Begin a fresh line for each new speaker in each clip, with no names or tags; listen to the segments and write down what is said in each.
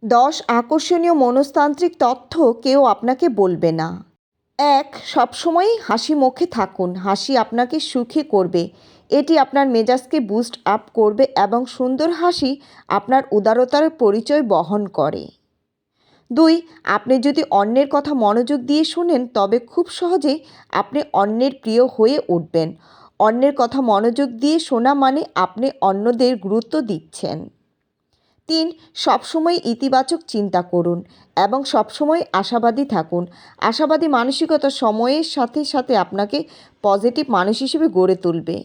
10 আকর্ষণীয় মনস্তান্ত্রিক তথ্য কেউ আপনাকে বলবে না। 1. সবসময়ই হাসি মুখে থাকুন। হাসি আপনাকে সুখী করবে। এটি আপনার মেজাজকে বুস্ট আপ করবে এবং সুন্দর হাসি আপনার উদারতার পরিচয় বহন করে। 2. আপনি যদি অন্যের কথা মনোযোগ দিয়ে শুনেন তবে খুব সহজেই আপনি অন্যের প্রিয় হয়ে উঠবেন। অন্যের কথা মনোযোগ দিয়ে শোনা মানে আপনি অন্যদের গুরুত্ব দিচ্ছেন। 3. সবসময় ইতিবাচক চিন্তা করুন এবং সবসময় আশাবাদী থাকুন। আশাবাদী মানসিকতা সময়ের সাথে সাথে আপনাকে পজিটিভ মানুষ হিসেবে গড়ে তুলবে।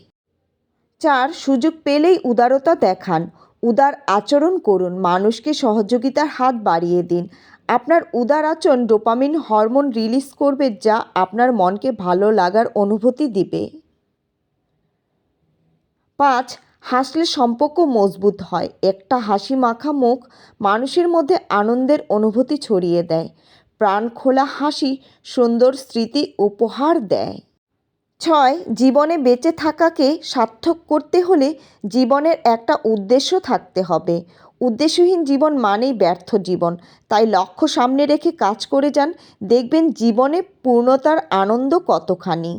4. সুযোগ পেলেই উদারতা দেখান। উদার আচরণ করুন। মানুষকে সহযোগিতার হাত বাড়িয়ে দিন। আপনার উদার আচরণ ডোপামিন হরমোন রিলিজ করবে, যা আপনার মনকে ভালো লাগার অনুভূতি দিবে। 5. হাসলে সম্পর্ক মজবুত হয়। একটা হাসি মাখা মুখ মানুষের মধ্যে আনন্দের অনুভূতি ছড়িয়ে দেয়। প্রাণ খোলা হাসি সুন্দর স্মৃতি উপহার দেয়। 6. জীবনে বেঁচে থাকাকে সার্থক করতে হলে জীবনের একটা উদ্দেশ্য থাকতে হবে। উদ্দেশ্যহীন জীবন মানেই ব্যর্থ জীবন। তাই লক্ষ্য সামনে রেখে কাজ করে যান, দেখবেন জীবনে পূর্ণতার আনন্দ কতখানি।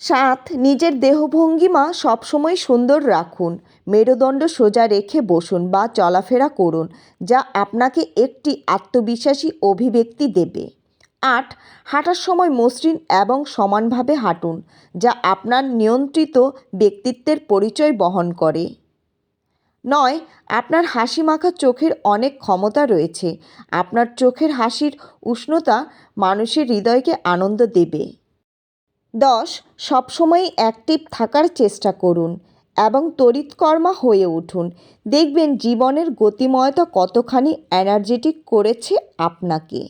7. নিজের দেহভঙ্গিমা সবসময় সুন্দর রাখুন। মেরুদণ্ড সোজা রেখে বসুন বা চলাফেরা করুন, যা আপনাকে একটি আত্মবিশ্বাসী অভিব্যক্তি দেবে। 8. হাঁটার সময় মসৃণ এবং সমানভাবে হাঁটুন, যা আপনার নিয়ন্ত্রিত ব্যক্তিত্বের পরিচয় বহন করে। 9. আপনার হাসি মাখা চোখের অনেক ক্ষমতা রয়েছে। আপনার চোখের হাসির উষ্ণতা মানুষের হৃদয়কে আনন্দ দেবে। 10. সবসময় অ্যাক্টিভ থাকার চেষ্টা করুন এবং তড়িৎকর্মা হয়ে উঠুন। দেখবেন জীবনের গতিময়তা কতখানি এনার্জেটিক করেছে আপনাকে।